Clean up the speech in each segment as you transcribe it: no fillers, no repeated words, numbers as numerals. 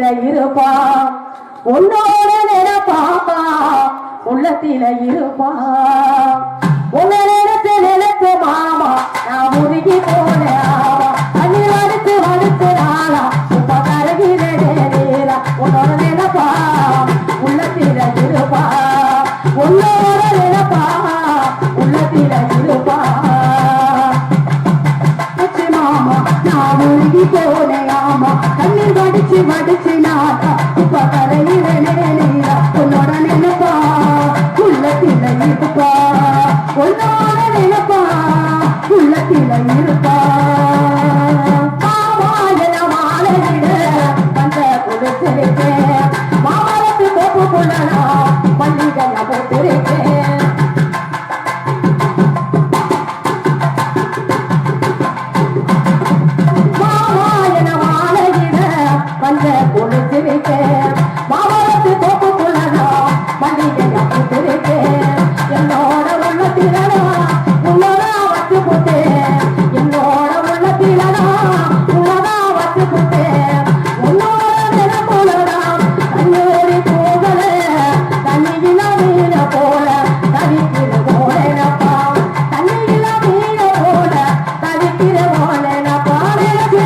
உள்ளத்தில இருப்பா உன்னோட நினைப்பாப்பா உள்ளத்தில இருப்பா உன்னை நினைத்து மாமா நான் முருகி போன ஆமா அண்ணி வடுத்து வடுத்து நாளா இப்ப கரகிலே நேரா உன்னோட நினைப்பா உள்ளத்தில இருப்பா உன்னோட நினைப்பா உள்ளத்தில இருப்பா மாமா நான் முருகி போன ஆமா கண்ணீர் வடிச்சு வடிச்சு நாளா இப்ப கரையிலே நேரா உன்னோட நினைப்பா உள்ளத்தில இருப்பா உன்னோட நினைப்பா உள்ளத்தில இருப்பா மாமாயன மாலையிட வந்த கொடுத்திருக்கேன் மாமரத்து கோப்பு கொள்ளனா மல்லிகையா போட்டிருக்கேன் மாமாயன மாலையிட வந்த கொடுத்திருக்கேன் மாமரத்து கோப்பு கொள்ளனா மல்லிகையா போட்டிருக்கேன் என்னோட உள்ளத்திலனா உன்னோட வச்சு போட்டேன் என்னோட உள்ளத்திலனா உன்னோட வச்சு போட்டேன் உன்னோட நிலப்போலடா கண்ணூரி போகல தண்ணியில மீன போல தவிக்கிற போலப்பா தண்ணியில மீன போல தவிக்கிற போலப்பா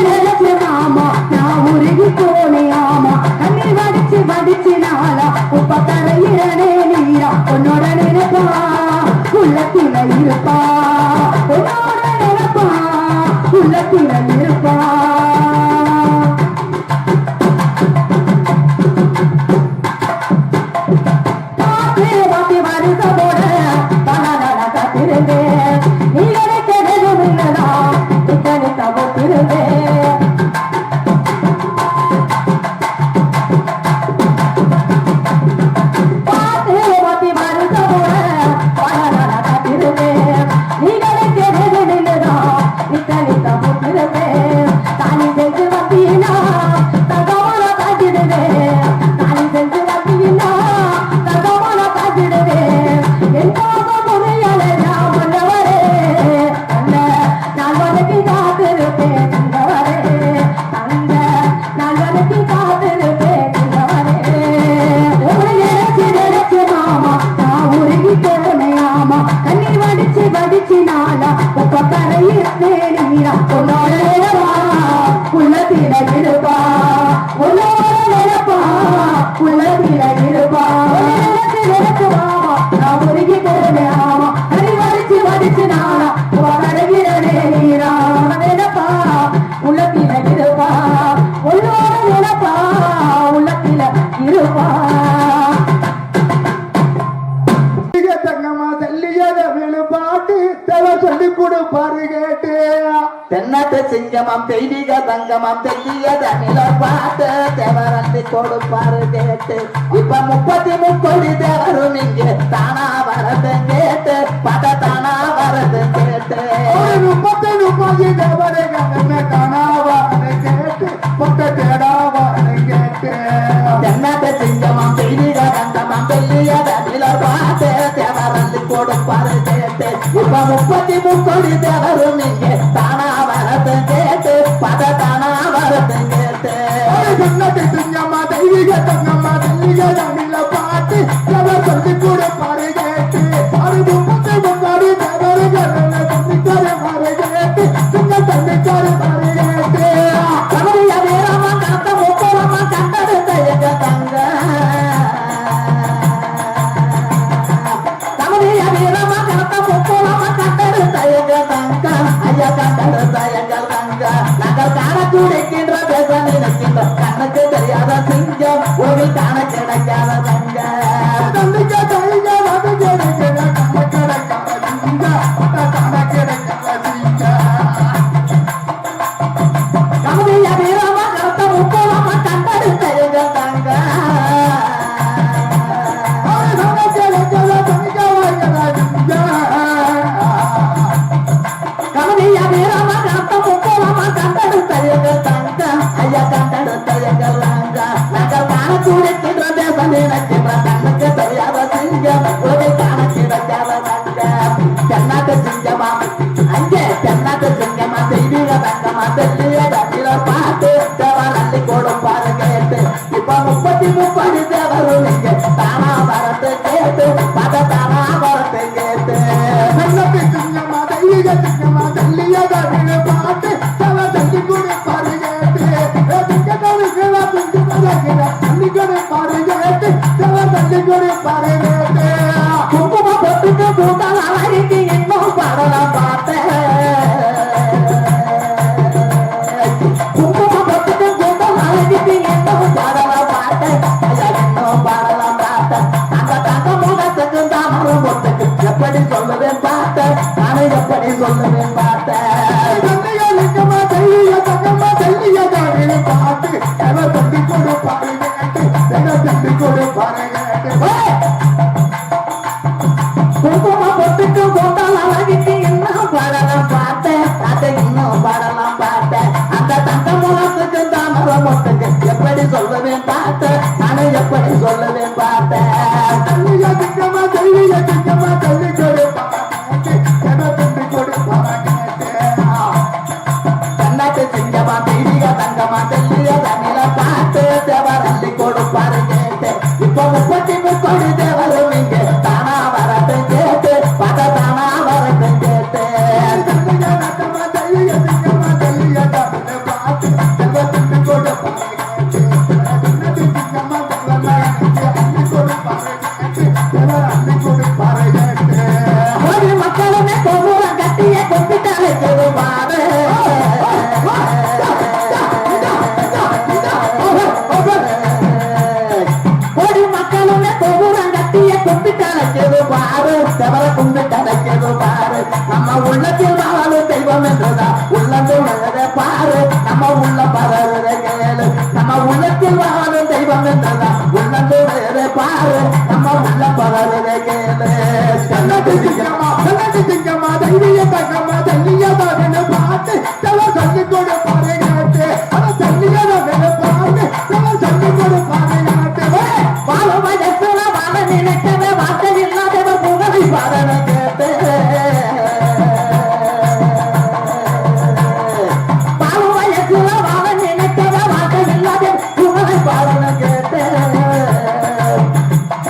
நினைச்சு மாமா நான் உருகி போனேன் ஆமா கண்ணீர் வடிச்சு வடிச்சு நாளா உப்ப கரையிறனே நீரா உன்னோட நினைப்பா உள்ளத்தில இருப்பா உன்னோட நினைப்பா உள்ளத்தில இருப்பா பாத்து பாத்தி வருஷமோட பணநாட காத்திருந்தேன் நீ கிடைக்கிறதும் இல்லதா இத்தனை தவிர்த்திருந்தேன் பாத்து பாத்தி வருஷமோட பணநாட காத்திருந்தேன் நீ கிடைக்கிறதும் இல்லதா இத்தனை தவிர்த்திருந்தேன் தானி செஞ்சு வந்தீனா தகவல காட்டிடுவேன் தானி செஞ்சு வந்தீனா தகவல காட்டிடுவேன் என்னாக முறையல நான் வந்தவரே நான் வனக்கு காத்திருப்பேன் தந்தவரே தந்த நான் வனக்கு காத்திருப்பேன் தந்தவரே உங்களை நினைச்சு மாமா நான் உருகி போனேன் ஆமா கண்ணீர் வடிச்சு வடிச்சு நாளா உப்ப கரையில் நீரா உன்னோட நிலவா உள்ளத்தில இருப்பா உன்னோட நிலப்பா உள்ளத்தில இருப்பா நினைச்சு மாமா நான் உருகி போனேன் ஆமா கண்ணீர் வடிச்சு வடிச்சு நாளா உப்ப கரையிலே நீரா நிலப்பா உள்ளத்தில இருப்பா உன்னோட நிலப்பா உள்ளத்தில இருப்பா தங்கம்மா தள்ளியத விழுபாட்டு தலை சொல்லி கொடுப்பாரு கேட்டு தென்னத்து சிங்கமம் தெய்வீக தங்கமம் தெல்லியத நிலப்பாட்டு தேவரந்து கொடுப்பாரு கேட்டு இப்ப 33 தேவரும் இங்கே தானா வரது கேட்டு பத தானா வரது கேட்டு 30 தேவரை கண்ண காணாவாரு கேட்டு பத்த தேடாவாரு கேட்டு தென்னத்து சிங்கமம் தெய்வீக தங்கமம் தெல்லியத நிலப்பாட்டு தேவரந்து கொடுப்பாரு கேட்டு இப்ப 33 தேவரும் இங்கே தானா வரது கேட்டு பத தானா வரது கேட்டு தென்னத்து சிங்கம்மா தெய்வீக தங்கம்மா தெல்லியத நிலப்பாட்டு தலை சொல்லி கொடுப்பாரு கேட்டு 33 தேவரை கண்ண சொல்லிக்காரு கேட்டு சிங்க தள்ளிக்காரு கேட்டு கமலிய வீரமா காத்த முக்கோலமா கண்டெடுத்த எங்க தங்க கமலிய வீரமா காத்த முக்கோலமா கண்டெடுத்த எங்க தங்க ஐயா கண்டெடுத்த எங்கள் தங்க நாங்கள் காண துடிக்கின்ற பேச நினைக்கின்ற கண்ணுக்கு தெரியாத சிங்கம் ஒரு காண கிடைக்காத தங்க தந்திக்க தைங்க வந்து கிடைக்கிற கண்ண கிடைக்காத சிங்க காண கிடைக்காத சிங்க கமலிய வீரமா காத்த முக்கோலமா கண்டெடுத்த எங்க தங்க கமலிய வீரமா காத்த முக்கோலமா கண்டெடுத்த எங்க தங்க ஐயா கண்டெடுத்த எங்கள் தங்க நாங்கள் காண துடிக்கின்ற பேச நினைக்கின்ற கண்ணுக்கு தெரியாத சிங்கம் ஒரு காண கிடைக்காத தங்க தென்னாட்டு சிங்கமா அங்கே தென்னாட்டு சிங்கமா தெய்வீக தங்கமா தெல்லிய தட்டில பார்த்து தேவன் அள்ளி கொடுப்பாரு கேட்டு தண்ணி கொடு பாரு கேட்டு தண்ணி கொடு பாரு கேட்டு குங்கும பொட்டுக்கு கூட்டம் அழகிக்கு இன்னும் பாடலாம் பார்த்தேன் குங்கும பொட்டுக்கு கூட்டம் அழகிக்கு இன்னும் பாடலாம் பார்த்தேன் இன்னும் பாடலாம் பார்த்தேன் அந்த தங்க முகத்துக்கு தாமரம் பொட்டுக்கு எப்படி சொல்லுவேன் பார்த்தேன் நானும் எப்படி சொல்லுவேன் பார்த்தேன் தங்கையா தங்கம்மா தெல்லிய தானே பாட்டு தண்ணி கொடு பாரு கேட்டு தண்ணி கொடு பாரு கேட்டு குங்கும பொட்டுக்கு கூட்டம் அழகிக்கு இன்னும் பாடலாம் பார்த்தேன் அதை இன்னும் பாடலாம் பார்த்தேன் அந்த தங்க முகத்துக்கு தாமரம் பொட்டுக்கு எப்படி சொல்லுவேன் பார்த்தேன் நானும் எப்படி சொல்லுவேன் பார்த்தேன் தங்கையா தங்கம்மா தண்ணி கொடு தண்ணி கொடு பாரு கேட்டு கண்ணாட்டு சிங்கமா பீடிக தங்கமா தெல்லிய தண்ணில பார்த்து தேவரள்ளி கொடுப்பாரு கேட்டு இப்போ 30 தேவரும் இங்க தானா வரட்டு கேட்டு பத தானா வரட்டு கேட்டு தங்கையா தங்கம்மா தெல்லிய தானே பாட்டு தண்ணி கொடு பாரு கேட்டு தங்கம்மா தண்ணி கொடு பாரு கேட்டு ஒரு மக்களுமே கொம்புல கட்டிய கொம்பிட்டாலே சொல்லுவாரு ஒரு மக்களுமே கொம்புல கட்டிய கொம்பிட்டாலே சொல்லுவாரு செவர கும்பிட்டாலே சொல்லுவாரு நம்ம உள்ளத்தில் வாழும் தெய்வம் என்றதா உள்ளத்தில் வளர பாரு நம்ம உள்ள பரவர கேளு நம்ம உள்ளத்தில் வாழும் தெய்வம் என்றதா உள்ளத்தில் வளர பாரு நம்ம உள்ள பரவர கேளு தங்கம்மா தைரிய தங்கம்மா தெல்லிய தானே பாட்டு தண்ணி கொடு பாரு கேட்டு தண்ணிய பாட்டு தண்ணி கொடு பாரு கேட்டு வாழும் வயசுல வாழ நினைக்கவே வார்த்தை இல்லாதவ புகழை பாடன கேட்டு வாழும் வயசுல வாழ நினைக்கவே வார்த்தை இல்லாத புகழை பாடன கேட்டு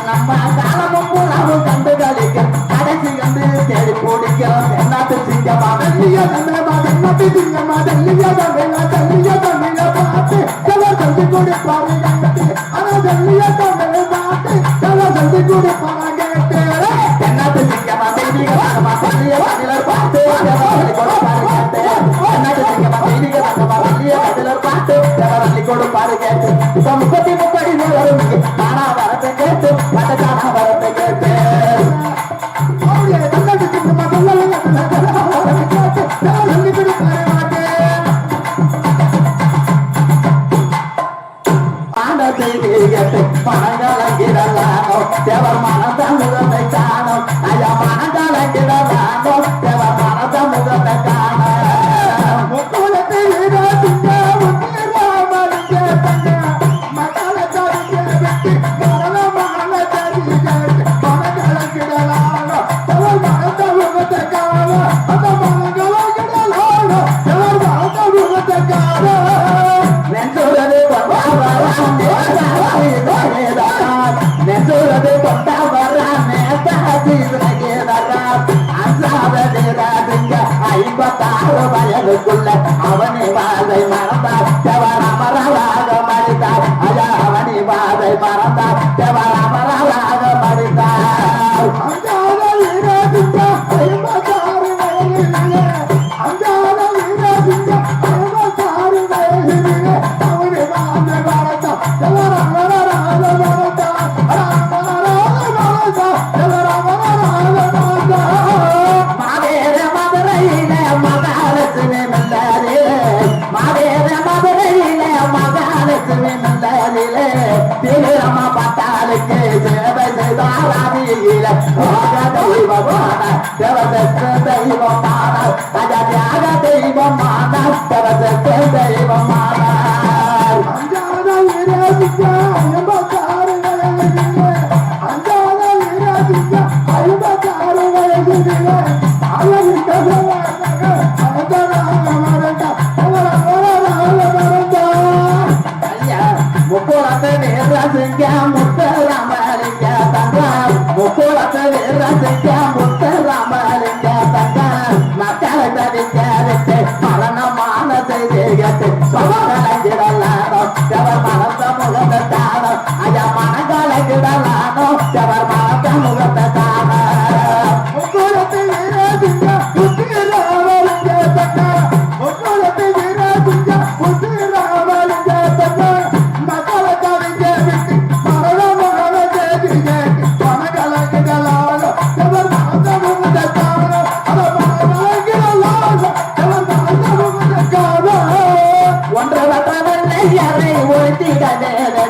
நம்ம காலமும் புலாவும் கண்டு கழிக்க கடைசி கண்டு தேடி பிடிக்கிறோம் என்னாட்டு சிங்கமா தண்ணிய தண்ணில பாட்டு தண்ணி கொடு பாரு கேட்டு தண்ணிய தண்ணில பாட்டு தண்ணி கொடு பாரு கேட்டு என்னாட்டு சிங்கமா தெய்வீக தங்கமா தெல்லிய பதிலர் பார்த்து தேவரள்ளி கொடுப்பாரு கேட்டு என்னாட்டு சிங்கமா தெய்வீக தங்கமா தெல்லிய பதிலர் பார்த்து தேவரள்ளி கொடுப்பாரு கேட்டு இப்ப 30 வரும் தானா வரத்தை கேட்டு பட்ட தானா வரத்தை கேட்டு தண்ணி கொடு பாரு மாட்டே பணங்கலங்கிடலானோ தேவர் மனத முகத்தை காணும் ஐயா பணங்கலங்கிடலானோ தேவர் மனத முகத்தை காணும் முக்கோலத்தை வீராதிங்க முன்னேறாமலிங்க தங்க மகளத்தை வெட்டி மரணமான தரிங்க மனகலங்கிடலானோ தவர் மனத முகத்தை காணும் அந்த மனகலங்கிடலானோ தவர் மனத முகத்தை காணும் நெஞ்சுறது நெஞ்சுறது கொண்டா வராமே அஞ்சாவதிங்க 56 வயதுக்குள்ள அவனி வாதை மறந்தார் தேவர் அமரராக மறித்தார் ஐயா அவனி வாதை மறந்தார் தேவர் அமரராக மறித்தார் அஞ்சாத வீராதிங்க 56 வயதிலே அஞ்சாத வீராதிங்க 56 வயதிலே அவனி வாதை மறந்தார் தேவர் அமரராக மறந்தார் மாவேர மதுரையிலே மகாலட்சுமி மந்தாரிலே மாவேர மதுரையிலே மகாலட்சுமி மந்தாரிலே திருரம பட்டாளுக்கு சேவை செய்தாராதியில தெய்வமான தேவசத்து தெய்வமான தியாக தெய்வமான தேவசத்து தெய்வமான அஞ்சாத வீராதிங்க 56 வயதிலே அஞ்சாத வீராதிங்க 56 வயதிலே அவன் முக்குளத்தை வீரசிங்க முத்தராமலிங்க தங்க முக்குளத்தை வீரசிங்க முத்தராமலிங்க தங்க மக்களை தவிக்க வச்சு மரணமான செய்தியத்து சொல்லாரோ மனத்த முகத்தை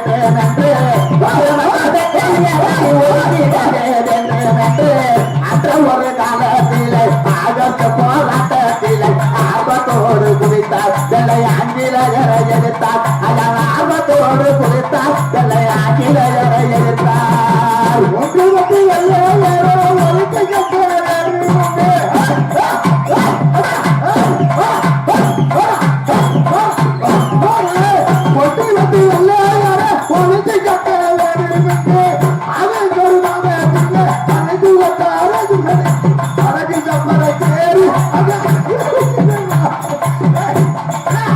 பெற்றேன் என்று அன்ற ஒரு காலத்திலே ஆகஸ்ட் போராட்டத்திலே ஆபத்தோடு குடித்தார் வெள்ளை ஆங்கிலேயரை எதிர்த்தார் அதன் ஆபத்தோடு குடித்தார் வெள்ளை ஆங்கிலேயரை எதிர்த்தார் ஒன்று ஒன்று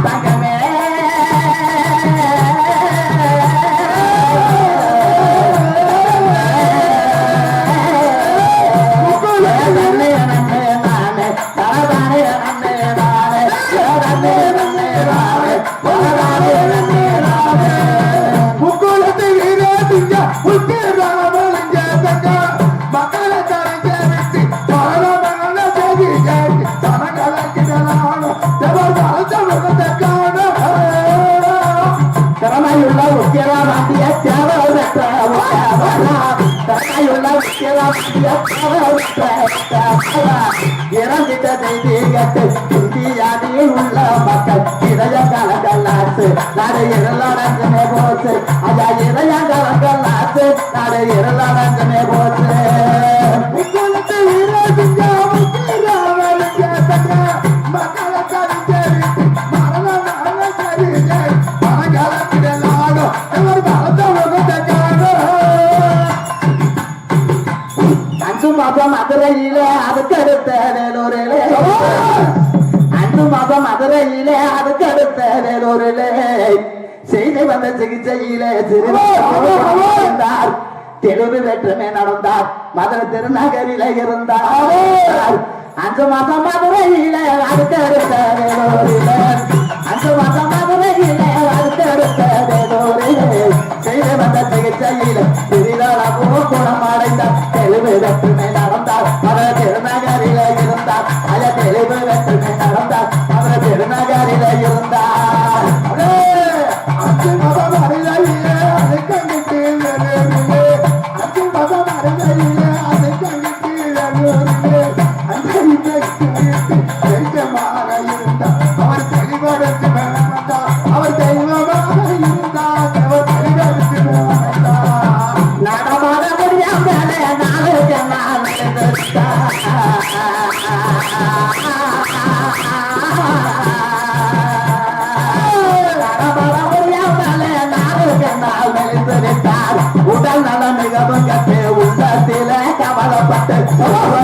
தங்கமே திறமையுள்ள உக்கிரவாதிய திறமையுள்ள உக்கிரவாதிய இறந்திட்ட செய்தி கேட்டு இந்தியாவில் உள்ள மக்கள் இதய கலங்கல்லாச்சு நாடு இருளடங்குமே போச்சு ஐயா இதய கலங்கல்லாச்சு நாடு இருளடங்குமே போச்சு அஞ்சு மாதம் மதுரையிலே அதுக்கு அடுத்த வேலூரிலே அஞ்சு மாதம் மதுரையிலே அதுக்கு அடுத்த வேலூரிலே செய்தி வந்த சிகிச்சையிலே சிறுவர் தெளிவு வெற்றுமே நடந்தார் மதுரை திருநகரிலே இருந்தார் அஞ்சு மாதம் மதுரையிலே அதுக்கு அடுத்த வேலூரிலே அஞ்சு மாதம் மதுரையிலே அதுக்கு அடுத்த வேலூரிலே செய்தி வந்த சிகிச்சையிலே சிறிதளவோ குணமடைந்தார் தெளிவு வெற்றுமை நடந்தார் மதுரை திருநகரிலே இருந்தார் அத தெளிவு வெற்றுமை நடந்தார் மதுரை திருநகரிலே இருந்தார் அவர் தெளிவடைந்து அவர் தெய்வமாக இருந்தார் அவர் தெளிவடைந்து நடமாட முடியாமலே நாளுக்கு நான் நடமாட முடியாமலே நாளுக்கு நாள் மெலிந்திருந்தார் உடல் நலம் மிகவும் கட்டு உள்ளத்திலே கவலைப்பட்டு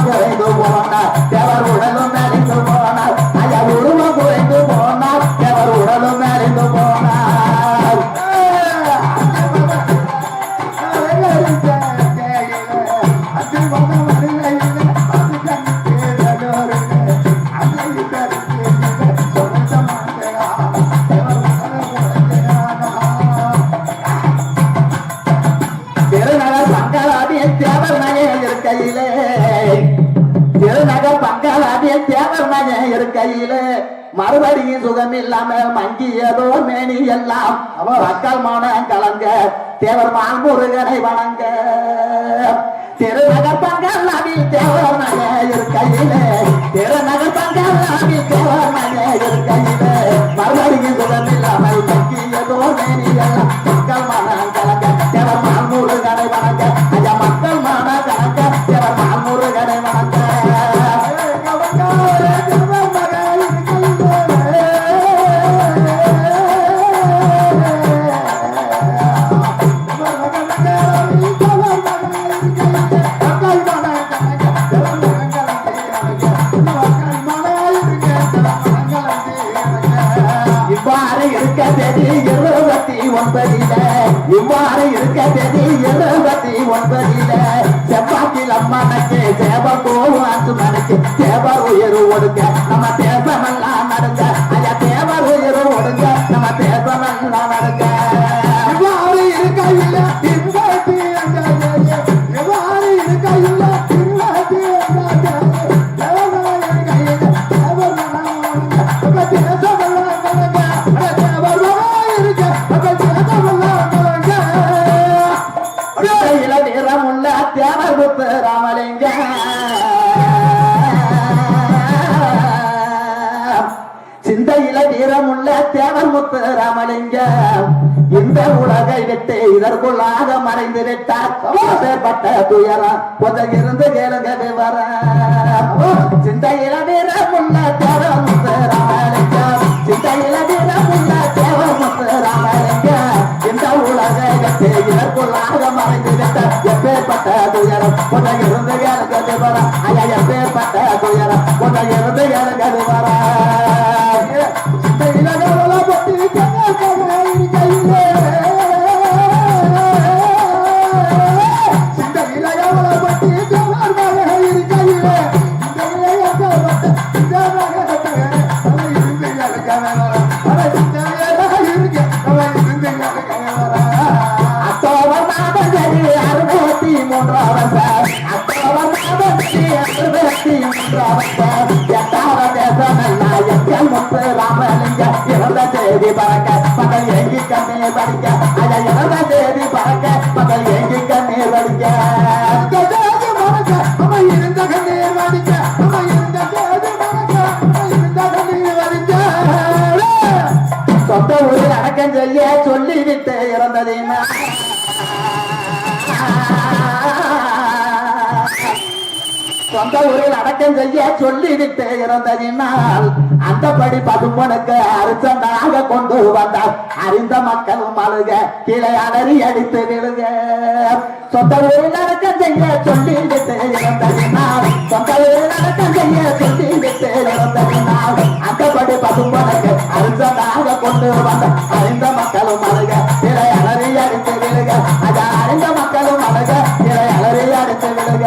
குறைந்து போனார் எவர் உடலும் மெலிந்து போனார் ஐயா உருவம் குறைந்து போனார் எவர் உடலும் மெலிந்து போனார் திருநகர் பங்களாதிய தேவர் நகை இருக்கையிலே திருநகர் பங்களாதிய தேவர் நகை இருக்கையிலே மறுபடியும் சுகம் இல்லாம மங்கியதோ மேனி எல்லாம் மக்கள் மனம் கலங்க தேவர் மால்முருகனை வணங்க திருநகர் பங்களாவில் தேவர் நகை இருக்கையிலே திருநகர் பங்களாவில் தேவர் நகை இருக்கையிலே மறுபடியும் சுகம் இல்லாமல் மங்கியதோ மேனி எல்லாம் மக்கள் மனம் கலங்க தேவர் மால்முருகனை வணங்க ஐயா மக்கள் மனம் கலங்க தேவர் மால்முருகனை வணங்க இவ்வாறு இருக்க தேதி 29 இவ்வாறு இருக்க தேதி 29 செவ்வாக்கில் அம்மனுக்கு சேவர் போகும் 5 மணிக்கு தேவர் உயிர் ஒடுங்க நம்ம தேசமெல்லாம் நடங்க ஐயா தேவர் உயிர் ஒடுங்க நம்ம தேசமெல்லாம் நடங்க எவ்வாறு இருக்கையில் எவ்வாறு இருக்கையில் தேவகுத்து ராமலிங்க சிந்தையில வீரமுள்ள தேவர் முத்து ராமலிங்க இந்த உலகை விட்டு இதற்குள்ளாக மறைந்து விட்டார் பட்ட துயரம் கொஞ்சம் இருந்து கேளுங்க விவரம் சிந்தையில வீரமுள்ள தேவர் முத்து ராமலிங்க சிந்தையில வீரமுள்ள தேவர் முத்து ராமலிங்க இந்த உலகை விட்டு இதற்குள்ளாக மறைந்து விட்டார் எப்பேற்பட்ட துயரம் கொஞ்சம் இருந்து கேளுங்க விவரம் ஐயா எப்பேற்பட்ட துயரம் கொஞ்சம் இருந்து கேளுங்க விவரம் ராமலிங்க இறந்த தேதி பறக்க மகள் எங்கி கண்ணே படிக்க ஐயா இறந்த தேதி பறக்க மகள் எங்கி கண்ணே படிக்க இருந்த கண்ணீர் வடிக்க இருந்த தேதி மறக்க இருந்த கண்ணீர் வடிக்க சொந்த ஊரில் அடக்கம் செய்ய சொல்லிவிட்டு இறந்ததுன்னா சொந்த ஊரில் அடக்கம் செய்ய சொல்லிவிட்டு இறந்ததினால் அந்தபடி பதுமனுக்கு அரிசனாக கொண்டு வந்தார் அறிந்த மக்களும் அழுக கீழே அலறி அடித்து விழுக சொந்த ஊரில் அடக்கம் செய்ய சொல்லிவிட்டு இறந்ததினால் சொந்த ஊரில் அடக்கம் செய்ய சொல்லிவிட்டு இறந்ததினால் அந்தபடி பதுமனுக்கு அரிசனாக கொண்டு வந்தார் அறிந்த மக்களும் அழுக கீழே அலறி அடித்து விழுக அது அறிந்த மக்களும் அழுக கீழே அலறி அடித்து விழுக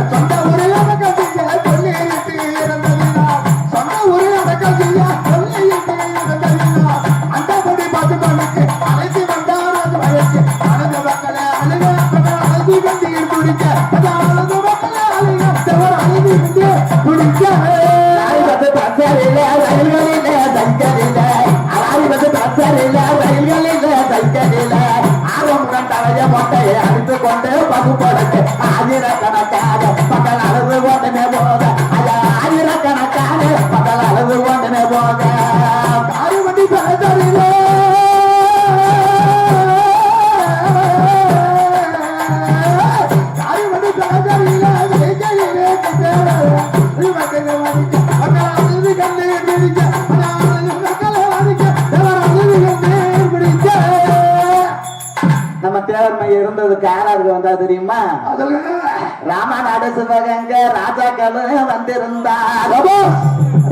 சொந்த ஊரில் அடக்கம் செய்ய சொல்லிட்டு இறந்ததினா சொந்த ஊரில் அடக்கம் செய்ய சொல்லிட்டு இறந்ததினா அந்தபடி பதுமனுக்கு அழைத்து வந்தார் அந்த வயசு அழுத மக்களை அழுக அழுதி கண்ணீர் குடிக்க அழுத மக்களை அழுக தவறு அழுதி குடிக்க மொட்டையை அடித்து கொண்டு பகுப்படக்கு ஆயிரக்கணக்கான பகல் அளவு ஓட்டமே போக ஆயிரக்கணக்கான பகல் அளவு ஓட்டமே போக ஆறுமணி பேசறிலே ஆறுமணி பேசறிலே கையிலே கண்ணீர் பிடிக்க நம்ம தேவர்மை இருந்ததுக்கு யாராருக்கு வந்தா தெரியுமா ராமநாடு சிவகங்கை ராஜாக்களும் வந்திருந்தார்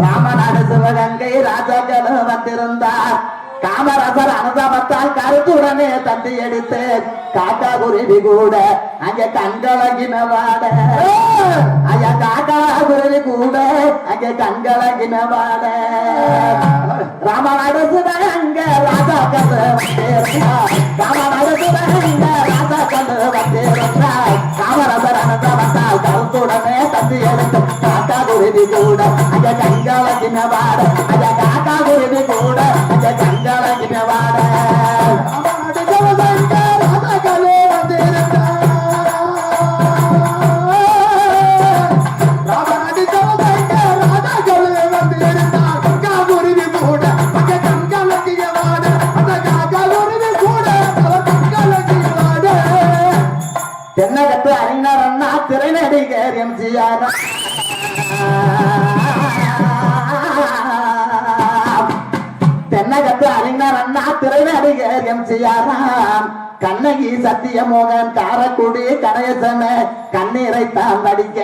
ராமநாடு சிவகங்கை ராஜாக்களும் வந்திருந்தார் காமராசர் அனுதாபத்தால் கருத்துடனே தட்டி எடுத்து காக்கா குருவி கூட அங்க கண்கலங்கினவாட ஐயா காக்கா குருவி கூட அங்க கண்கலங்கினவாட ராமநாடு சிவகங்கை ராஜாக்கள் வந்திருந்தார் ராமநாடு சிவகங்கை ராஜாக்கள் வந்திருந்தார் காமராசர் அனுதாபத்தால் கருத்துடனே தட்டி எடுத்து காக்கா குருவி கூட அங்க கண்கலங்கினவாட ஐயா காக்கா குருவி கூட அங்க கண்கலங்கினவாட தென்னகத்து அறிஞர் அண்ணா திரைநடிகர் எம்ஜிஆர் தென்னகத்து அறிஞர் அண்ணா திரைநடிகர் எம்ஜிஆர் கண்ணகி சத்தியமோகன் காரக்குடி கணேசன கண்ணீரை தான் வடிக்க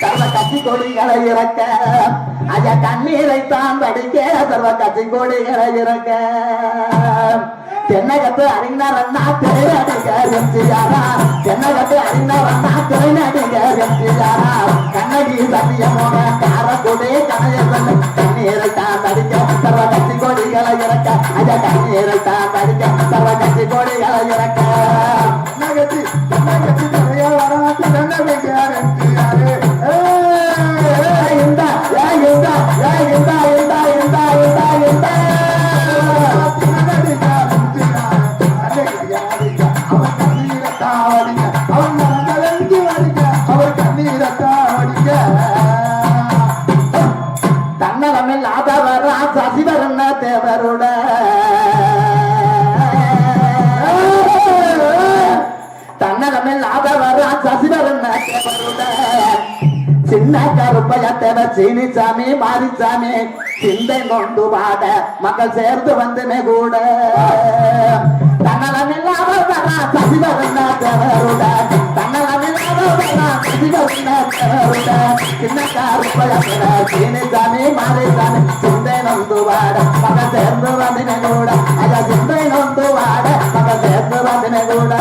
சர்வ கட்சி கொடிகளை இறக்க ஐயா கண்ணீரை தான் வடிக்க சர்வ கட்சி கொடிகளை இறக்க தென்னகத்து அறிஞர் அண்ணா திரைநடிகர் எம்ஜிஆர் தென்னகத்து அறிஞர் அண்ணா திரைநடிகர் எம்ஜிஆர் கண்ணகி சத்தியமோகன் காரக்குடி கணேசன் கண்ணீரை தான் வடிக்க சர்வ கட்சி கொடிகளை இறக்க ஐயா கண்ணீரை தான் வடிக்க சர்வ கட்சி கொடிகளை இறக்க நகத்தி நிறைய வரலாற்று தண்டனைக்கார் அவன் சின்ன கருப்பையத்தவ சீனிச்சாமி மாரிச்சாமி சிந்தை கொண்டு பாட மக்கள் சேர்ந்து வந்துமே கூட தன்னலமில்லாத சசிவருடன் தன்னலமில்லாத சசிவருடன் சின்ன கருப்பையத்தவ சீனிச்சாமி மாரிச்சாமி சிந்தை நொந்து வாட மக்கள் சேர்ந்து வந்துமே கூட ஐயா சிந்தை நொந்து வாட மக்கள் சேர்ந்து வந்துமே கூட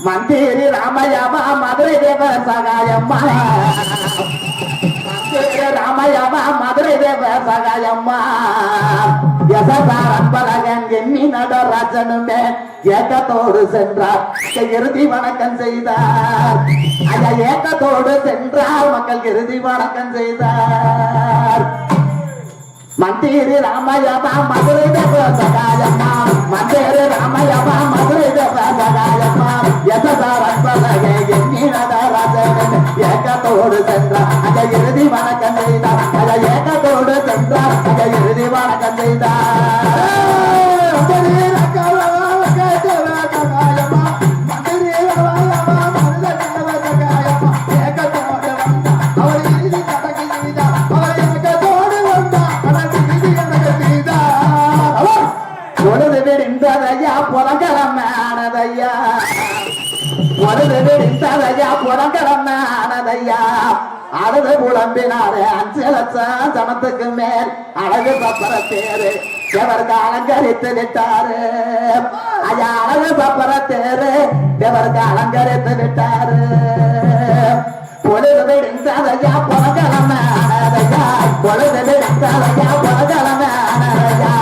மந்திரி ராமயமா மதுரை தேவ சகாயம்மா மந்திரி ராமயமா மதுரை தேவ சகாயம்மா யசதாரன் பலகன் எண்ணி நடராஜனுமே ஏக்கத்தோடு சென்றார் இறுதி வணக்கம் செய்தார் ஐயா ஏக்கத்தோடு சென்றார் மக்கள் இறுதி வணக்கம் செய்தார் மந்திரி ராமயமா மதுரை தேவ சகாயம்மா மந்திரி ராமயமா மதுரை தேவ சகாயம்மா யசதாரன் பலகை எண்ணி நடராஜன் ஏக்கத்தோடு சென்றார் அங்க இறுதி வணக்கம் செய்தார் அங்க ஏக்கத்தோடு சென்றார் அங்க இறுதி வணக்கம் செய்தார் பொழுது விடிந்ததையா புறங்கிழமையானதையா பொழுது விடிந்ததையா புறங்கிழமையானதையா அழுது புலம்பினாரு 5 லட்சம் சமத்துக்கு மேல் அழகு பப்பர தேரு தேவருக்கு அலங்கரித்து விட்டாரு ஐயா அழகு பப்பர தேரு தேவருக்கு அலங்கரித்து விட்டாரு பொழுது விடிந்ததையா புறங்கிழமையானதையா பொழுது விடிந்ததையா புறங்கிழமையானதையா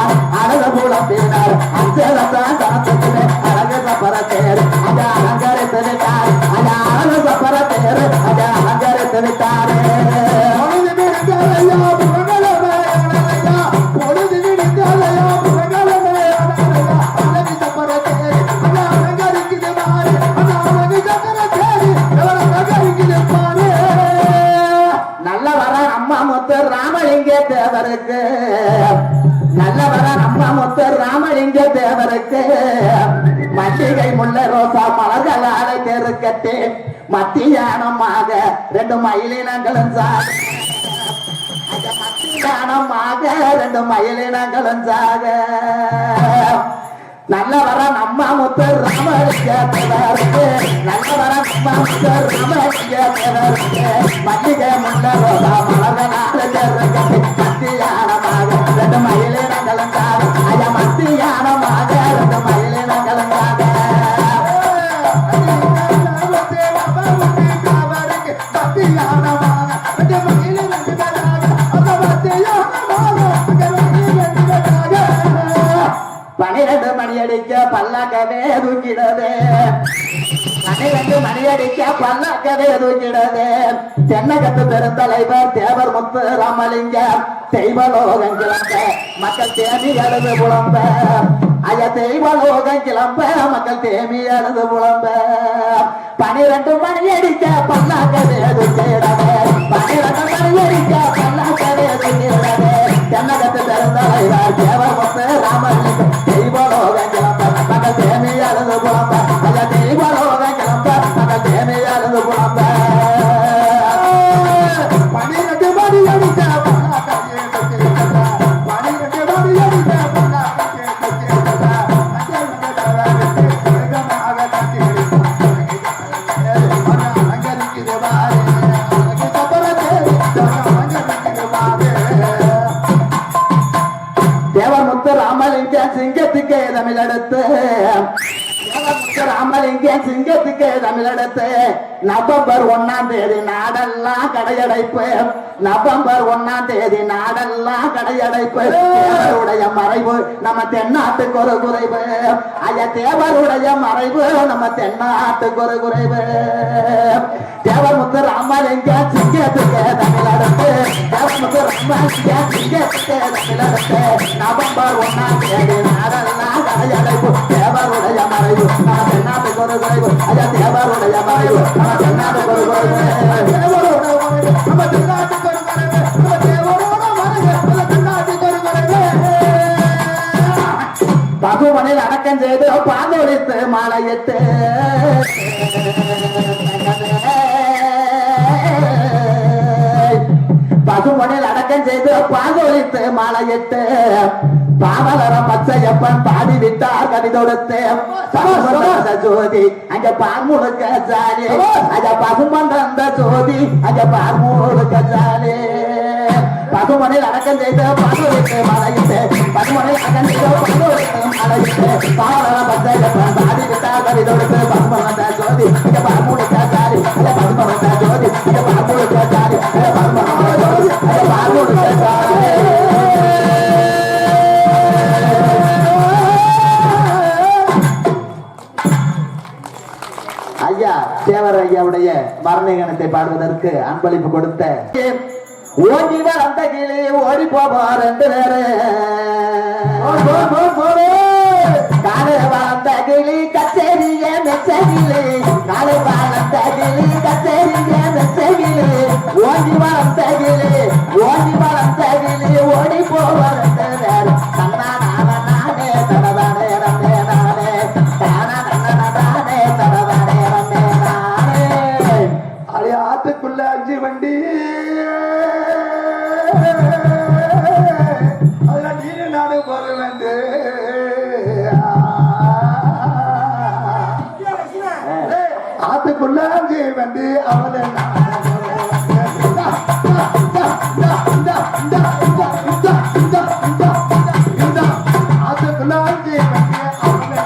அழகு புலம்பினார் 5 லட்சம் சமத்துக்கு மேல் அழகு பப்பர தேரு ஐயா அலங்கரித்து விட்டார் ஐயா அழகு பப்பர தேரு ஐயா அலங்கரித்து விட்டாரு நல்லவர அம்மா முத்து ராமலிங்க தேவருக்கு நல்லவர அம்மா முத்து ராமலிங்க தேவருக்கு மல்லிகை முல்லை ரோசா மலர்களால தெருக்கட்டு மத்தியானமாக 2 மயிலினங்களும் சாக மத்தியானமாக 2 மயிலினங்களும் சாக நல்லவர அம்மா முத்து ராமலிங்க தேவருக்கு நல்லவர அம்மா முத்து ராமலிங்க தேவருக்கு மல்லிகை முல்லை ரோசா மலர்களால தெருக்கட்டு மத்தியானமாக 2 மயிலினங்களும் சாக ஐயா மத்தியானமாக 2 மயிலினங்களும் சாக பனிரெண்டு மணி அடிக்க பல்லாக்கவே தூக்கிடது 12 மணி அடிக்க பல்லாக்கவே தூக்கிடது தென்னகத்து பெருந்தலைவர் தேவர் முத்து ராமலிங்கம் தெய்வலோகம் கிளம்ப மக்கள் தேமி எழுது புலம்ப ஐயா தெய்வலோகம் கிளம்ப மக்கள் தேமி எழுது புலம்ப 12 மணி அடிக்க பல்லாக்கவே தூக்கிடது 12 மணி அடிக்க பல்லாக்கவே தூக்கிடது தென்னகத்து பெருந்தலைவர் தேவர் முத்து ராமலிங்கம் தெய்வலோகம் கிளம்ப மக்கள் தேமி எழுது புலம்ப ஐயா தெய்வலோகம் கிளம்ப மக்கள் தேமி எழுது புலம்ப 12 மணி அடிக்க தேவர் முத்து ராமலிங்க சிங்கத்துக்கு தமிழெடுத்து ராமலிங்க சிங்கத்துக்கு தமிழெடுத்து நவம்பர் 1ஆம் தேதி நாடெல்லாம் கடையடைப்பு நவம்பர் 1ஆம் தேதி நாடெல்லாம் கடையடைப்பு தேவருடைய மறைவு நம்ம தென்னாட்டுக்கு ஒரு குறைவு ஐயா தேவருடைய மறைவு நம்ம தென்னாட்டுக்கு ஒரு குறைவு தேவர் முத்து ராமலிங்க சிங்கத்துக்கு தமிழெடுத்து தேவர் முத்து ராமலிங்க சிங்கத்துக்கு தமிழெடுத்து நவம்பர் 1ஆம் தேதி நாடெல்லாம் கடையடைப்பு தேவருடைய மறைவு நம்ம தென்னாட்டுக்கு ஒரு குறைவு ஐயா தேவருடைய மறைவு நம்ம தென்னாட்டுக்கு ஒரு குறைவு நம்ம தென்னாட்டுக்கு ஒரு குறைவு நம்ம தேவரோட செய்து பாதொழித்து மாலையிட்டு பசுமணில் அடக்கம் செய்து பாதொழித்து மாலையிட்டு பாவலரம் பச்சையப்பன் பாடி விட்டார் கவிதொடுத்து ஜோதி அங்க பால் முழுக்க ஜாலி அங்க பசுமன்ற ஜோதி அங்க பால் முழுக்க ஜாலி பசுமணில் அடக்கம் செய்து பாதொழித்து மாலையிட்டு பசுமணில் அடக்கம் செய்து பாதொழித்து மாலையிட்டு பாவலரம் பச்சையப்பன் பாடி விட்டார் கவிதொடுத்து பசுமன்ற ஜோதி அங்க பால் முழுக்க ஜாலி அங்க பசுமன்ற ஜோதி அங்க பால் முழுக்க ஜாலி அங்க பசுமன்ற ஜோதி அங்க பால் முழுக்க ஜாலி. ஐயா சேவர் ஐயாவுடைய மரணகணத்தை பாடுவதற்கு அன்பளிப்பு கொடுத்த ஓடி வளர்ந்த கிளி ஓடி போவார் ரெண்டு பேரு காலை வளர்ந்த கிளி கச்சேரிய மெச்சகிளி காலை வளர்ந்த கிளி கச்சேரிய மெச்சகிளி ஓடி வளர்ந்த கிளி ஓடி போவார் ரெண்டு பேரு தன்னா நானே தனதானே ரமே நானே தானா தானே தனதானே ரமே நானே. அடி ஆத்துக்குள்ள 5 வண்டி அதுல நீரு நாடு போக வந்து ஆத்துக்குள்ள 5 வண்டி அவளை ஆத்துக்குள்ள 5 வண்டி அவளை ஆத்துக்குள்ள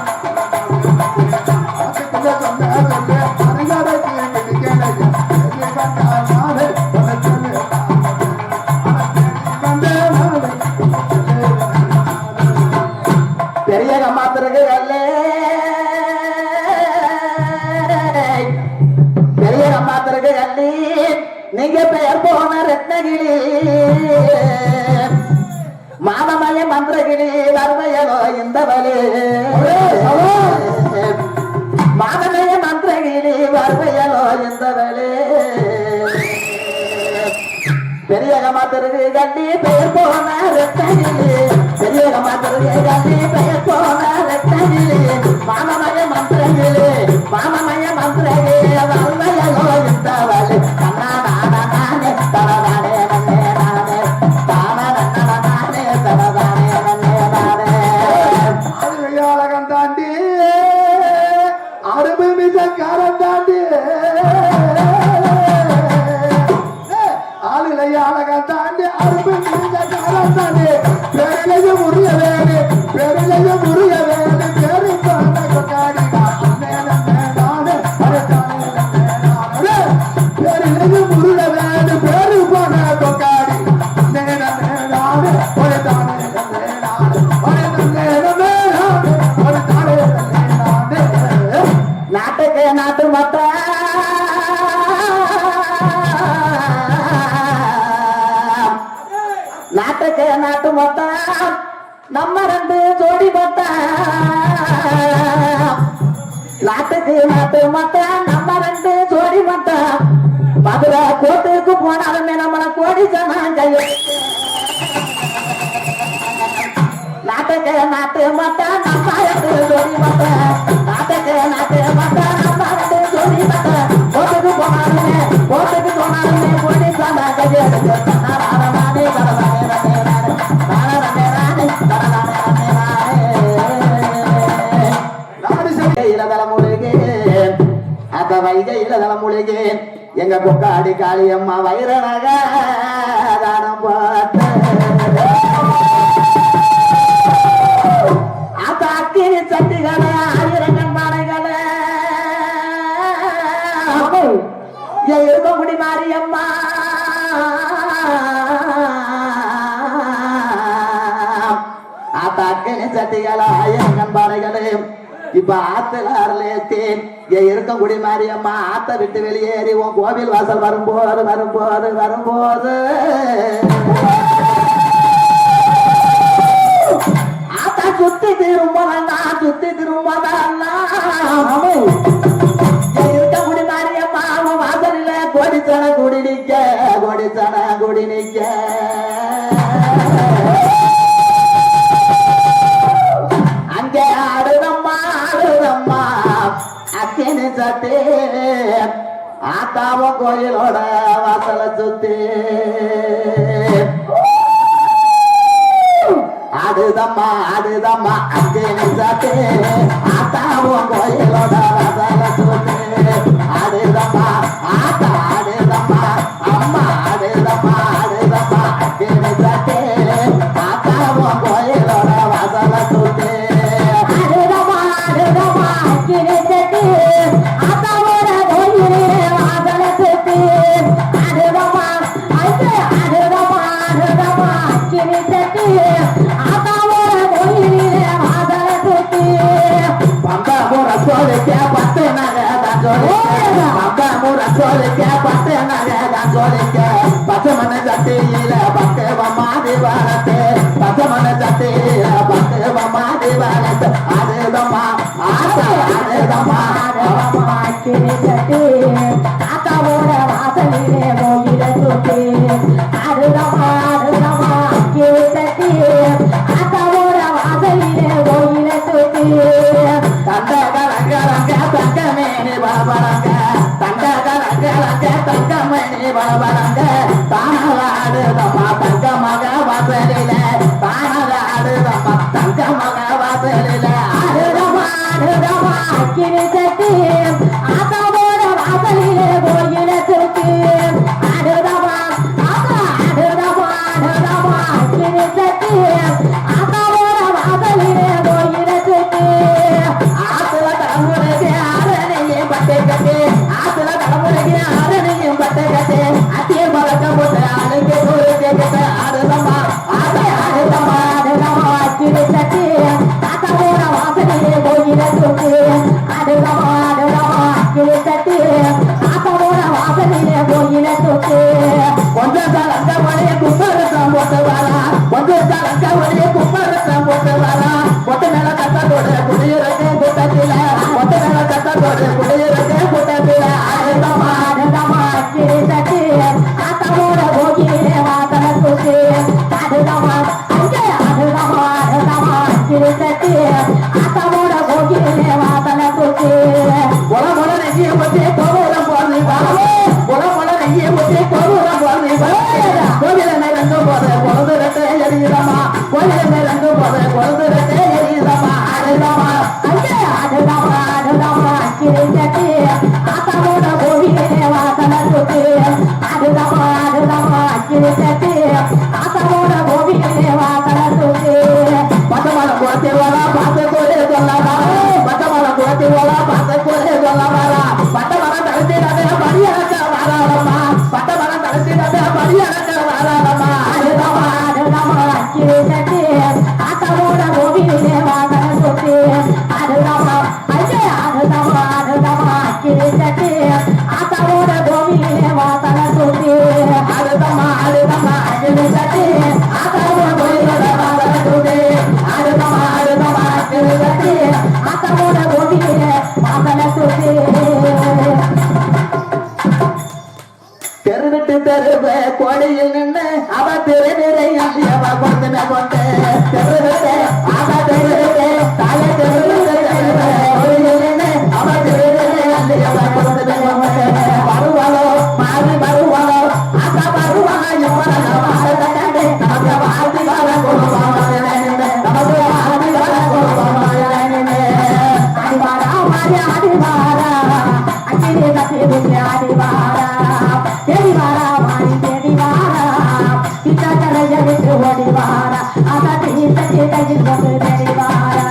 பெரிய கம்மாத்திற்கு அல்லே பெரிய கம்மாத்திற்கு அல்லி நீங்க பெயர் போன ரத்னகிரி மாமமய மந்திரகிரி வர்மையலோ இந்த வலி மாமமய மந்திரகிரி வர்மையலோ இந்த வலி பெரிய கம்மாத்திற்கு கண்டி பெயர் போன ரத்னகிரி பெரிய கம்மாத்திற்கு கண்டி பெயர் போன ரத்னகிரி மாமமய மந்திரகிரி வர்மையலோ இந்த வலி கண்ணா நானே தரதானே நன்னே நானே தானா நானே தரதானே நன்னே நானே. அழகம் தாண்டி அருமை மிசக்காரம் தாண்டி ஆளிலைய அழகம் தாண்டி அருமை மிசக்காரம் தாண்டி பெருளையும் முறிய வேறு பெருளையும் முறிய வேறு பெரு கொண்டாடி பெருளையும் முறிய வேறு பெரு போன கொண்டாடி நாட்டுக்கு நாட்டு மத்த நாட்டுக்கு நாட்டு மொத்த நம்ம 2 ஜோடி மொத்த நாட்டுக்கு நாட்டு மொத்த நம்ம 2 ஜோடி மொத்த மதுரை கோட்டுக்கு போனாலுமே நம்மள கோடி ஜனம் கையை நாட்டுக்கு நாட்டு மொத்த நம்ம 2 ஜோடி மொத்த நாட்டுக்கு நாட்டு மொத்த நம்ம 2 ஜோடி மொத்த கோட்டுக்கு போனாலுமே கோடி ஜனம் கையை வைகையில தலைமுழுகே எங்க கொக்காடி காளியம்மா வைரநக தானம் பார்த்து அக்கி சட்டிகளை 1000 கண்பானைகளை இருக்கமுடி மாரியம்மா அக்கி சட்டிகளை 1000 கண்பானைகளை இப்ப ஆத்துல அருளேத்தேன் இருக்கங்குடி மாரியம்மா ஆத்த விட்டு வெளியேறி உன் கோவில் வாசல் வரும்போது ஆத்தா சுத்தி திரும்பதான் இருக்கங்குடி மாரியம்மா அவன் வாசலில் கோடிச்சன குடி நிக்க அங்கே ஆடுதம்மா ஆத்தாவும் கோயிலோட வாசல சுத்தி ஆடுதம்மா ஆடுதம்மா அங்கே நிசாத்தே ஆத்தாவும் கோயிலோட வாசல சுத்தி ஆடுதம்மா ஆத்தா ஆடுதம்மா அம்மா ஆடுதம்மா ஆடுதம்மா அங்கே நிசாத்தே ஆத்தாவும் கோயிலோட வாசல சுத்தி ஆடுதம்மா அக்கினி சட்டி ஆத்தாவோட கோயிலே வாசல சுத்தி ஆடுதம்மா ஆடுதம்மா அக்கினி சட்டி ஆத்தாவோட கோயிலே வாசல சுத்தி பங்காமூர சோழிக்க பத்து நகதான் சோழிக்க பங்காமூர சோழிக்க பத்து நகதான் சோழிக்க பச்சமன சட்டியில பக்குவமாதி வளர்த்து பச்சமன சட்டியில பக்குவமாதி வளர்த்து அதுதம்மா ஆசை அதுதம்மா அக்கினி சட்டி ஆத்தாவோட வாசலிலே கோயில சுத்தி ஆடுதம்மா அக்கினி சட்டி ஆத்தாவோட வாசலிலே கோயில சுத்தி தந்த கலங்க தங்கமேனி பலபலங்க தந்த கலங்க தங்கமேனி பலபலங்க தானவாடுதம்மா தங்க மக வாசலில தானவாடுதம்மா தங்க மக வாசலில ஆடுதம்மா அக்கினி சட்டி ஆத்தாவோட வாசலிலே கோயில சுத்தி ஆடுதம்மா அக்கினி சட்டி ஆத்தாவோட வாசலிலே கோயில சுத்தி ஆத்துல தலைமுறைக்கு ஆரணையும் பட்டை கட்டி ஆத்துல தலைமுறைக்கு ஆரணையும் பட்டை கட்டி அத்திய பழக்கம் போட்டு ஆளுக்கு கேட்டு ஆடுதம்மா ஆடுதம்மா அக்கினி சட்டி ஆத்தாவோட வாசலிலே கோயில சுத்தி ஆடுதம்மா அக்கினி சட்டி ஆத்தாவோட வாசலிலே கோயில சுத்தி கொஞ்சம் தலங்க வழிய கும்பரசம் போட்டு வரா கொஞ்சம் தலங்க வழிய கும்பரசம் போட்டு வரா கொட்ட மேல கட்டத்தோடு குடியிருக்க கூட்டத்தில கொட்ட மேல கட்டத்தோடு குடியிருக்க கூட்டத்தில ஆடுதம்மா அக்கினி சட்டி ஆத்தாவோட கோயிலே வாசல சுத்தி ஆடுதம்மா அக்கினி சட்டி ஆத்தாவோட கோயிலே வாசல சுத்தி கொல கொல நெஞ்சிய பத்தி கோபுரம் போது கொல கொல நெஞ்சிய பத்தி கோபுரம் போது கோவில மேலங்கு போது கொழுந்து ரெட்டை எரியுதம்மா கோவில மேலங்கு போது கொழுந்து ரெட்டை எரியுதம்மா ஆடுதம்மா அக்கினி சட்டி ஆத்தாவோட கோயிலே வாசல சுத்தி ஆடுதம்மா அக்கினி சட்டி ஆத்தாவோட கோயிலே வாசல சுத்தி பச்சமலம் குளத்தில் வரா பார்த்து கோலே சொல்லவா பச்சமலம் குளத்தில் வரா பார்த்து கோலே சொல்லவாரா பட்டமரம் தடுத்திடவே பரியறக்க வாராளம்மா பட்டமரம் தடுத்திடவே பரியறக்க வாராளம்மா ஆடுதம்மா அக்கினி சட்டி ஆத்தாவோட கோயிலே வாசல சுத்தி ஆடுதம்மா அக்கினி சட்டி ஆத்தாவோட கோயிலே வாசல சுத்தி ஆடுதம்மா அகிலி சட்டி ஆத்தாவோட கோயிலோட வாசல சுத்தி ஆடுதம்மா அகிலி சட்டி ஆத்தாவோட கோயிலே வாசல சுத்தி தெருவிட்டு தெருவே கோடியில் நின்று அவ திரு நிறையவ கொண்டு கொண்டு தெருவிட்டு அவ தெருவிட்டு தாய தெருவிட்டு கோடியில் நின்று அவ திரு நிறையவ கொண்டு கொண்டு வருவாளோ மாறி வருவாளோ அக்கா வருவாங்க இவ்வளவு வாழ்க்கை நமக்கு வாழ்க்கை வர கொடுப்பாங்க நமக்கு வாழ்க்கை வர கொடுப்பாங்க அடிவாரா அக்கினி சட்டி அடிவாரா தேடிவாரா மாறி தேடிவாரா பித்தரைய விட்டு ஓடிவாரா அத சட்டி கையில் கொண்டு தேடிவாரா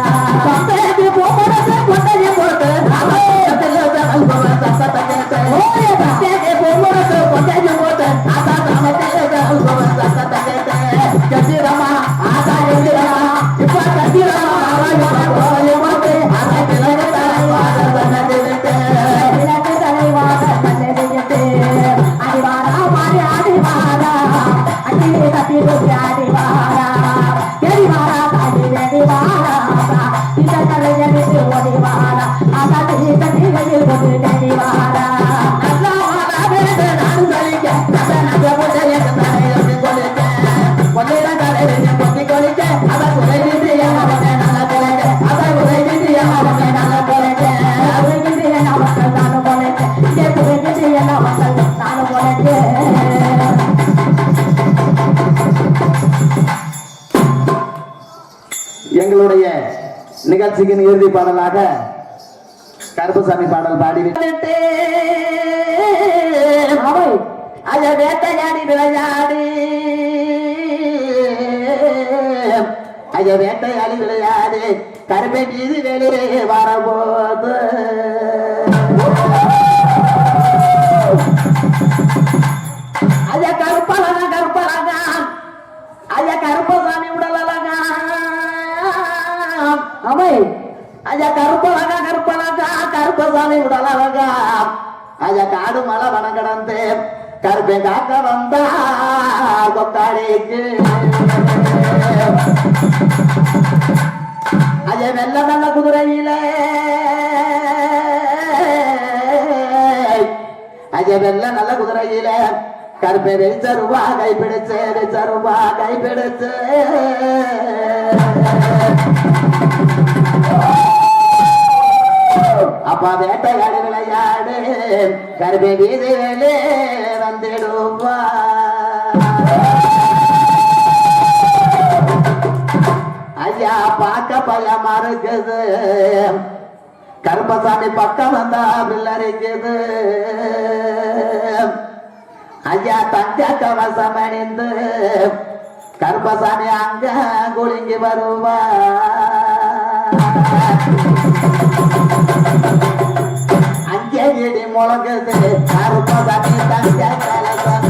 நிகழ்ச்சியின் இறுதி பாடலாக கருப்புசாமி பாடல் பாடிவிட்டு அவை அய வேட்டையாடி விளையாடி அய வேட்டையாடி விளையாடி கருப்பை மீது வெளியே வரபோது அய கருப்பழகா கருப்பழகா அய கருப்பசாமி உடலழகா அவை அய கருப்பழகா கருப்பழகா கருப்பசாமி உடலழகா அய காடு மலை வனம் கடந்து கருப்பை காக்க வந்தா கொக்காடிக்கு அய வெள்ள நல்ல குதிரையில அய வெள்ள நல்ல குதிரையில கருப்பை வெச்சருவா கைப்பிடிச்சு அப்பா வேட்டையாடு விளையாடு கருப்பை வீதி வேலே வந்திடுவா ஐயா பார்க்க பயமா இருக்குது கருப்பசாமி பக்கம் வந்தா பிள்ளரிக்குது ஐயா தங்க கவசம் அணிந்து கருப்பசாமி அங்க குலுங்கி வருவா அங்கே இடி முழங்குது கருப்பசாமி தங்க கலசம்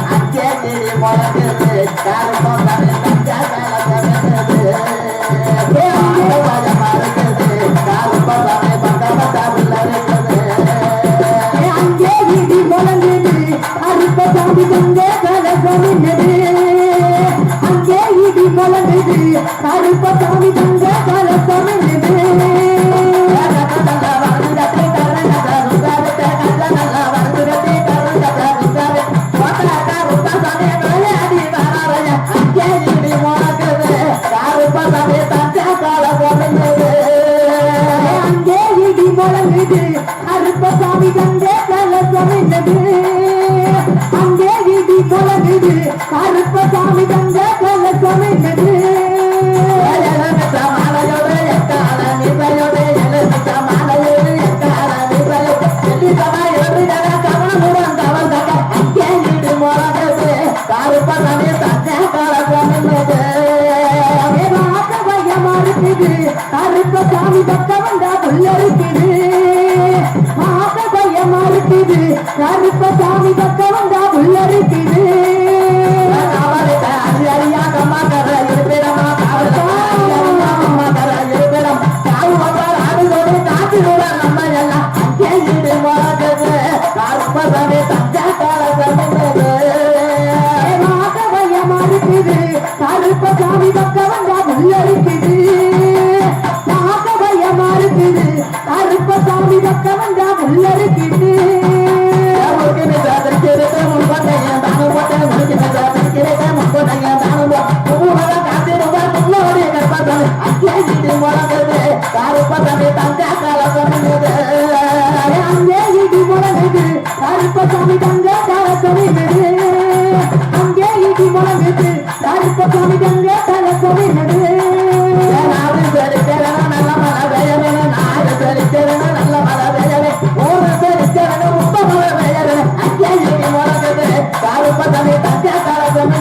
அங்கே இடி முழங்குது கருப்பசாமி தங்க கலசம் கருப்பசாமி பக்கம் வந்தா பிள்ளரிக்குது அங்கே இடி முழங்குது கருப்பசாமி தங்க கலசம் அங்கே இடி முழங்குது கருப்பசாமி தங்க கலசம் அங்கே இடி முழங்குது கருப்பசாமி தங்க கலசம் அங்கே இடி முழங்குது கருப்பசாமி தங்க கலசம் கருப்பசாமி பக்கம் வந்தா புல்லரிக்குது மாத பையமா இருக்குது கருப்பசாமி பக்கம் வந்தா புல்லரிக்குது கருப்பசாமி பக்கம் வந்தா புல்லரிக்குது மாத பையமா இருக்குது கருப்பசாமி பக்கம் வந்தா புல்லரிக்குது அங்கே இடி முழங்குது கருப்பசாமி தங்க கலசம் அங்கே இடி முழங்குது கருப்பசாமி தங்க கலசம் நல்ல மழை பெய்யவே நாடு செழிக்கிறேன் நல்ல மழை பெய்யவே ஊரு செழிக்கிறேன் உப்ப மழை பெய்யறேன் அங்கே இடி முழங்குது கருப்பசாமி தங்க கலசம்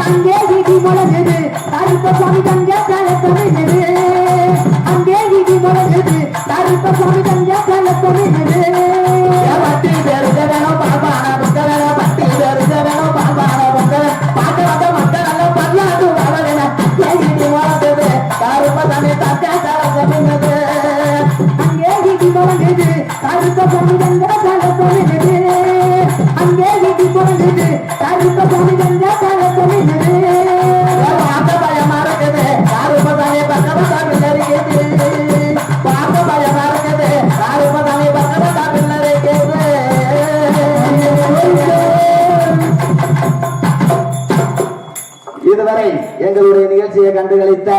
அங்கே இடி முழங்குது கருப்பசாமி தங்க கலசம் அங்கே இடி முழங்குது கருப்பசாமி தங்க கலசம் பட்டி பெருக வேணும் பாபான புக்க வேணும் பட்டி பெருக வேணும் பாபான புக்க பார்க்க வந்த மக்கள் எல்லாம் பல்லாது வர வேணும் அங்கே இடி முழங்குது கருப்பசாமி தங்க கலசம் அங்கே இடி முழங்குது கருப்பசாமி தங்க கலசம் அங்கே இடி முழங்குது கருப்பசாமி தங்க கலசம் பார்க்க பயமா இருக்குது கருப்பசாமி பக்கம் வந்தா பிள்ளரிக்குது பார்க்க பயமா இருக்குது கருப்பசாமி பக்கம் வந்தா பிள்ளரிக்குது இதுவரை எங்களுடைய நிகழ்ச்சியை கண்டுகளித்த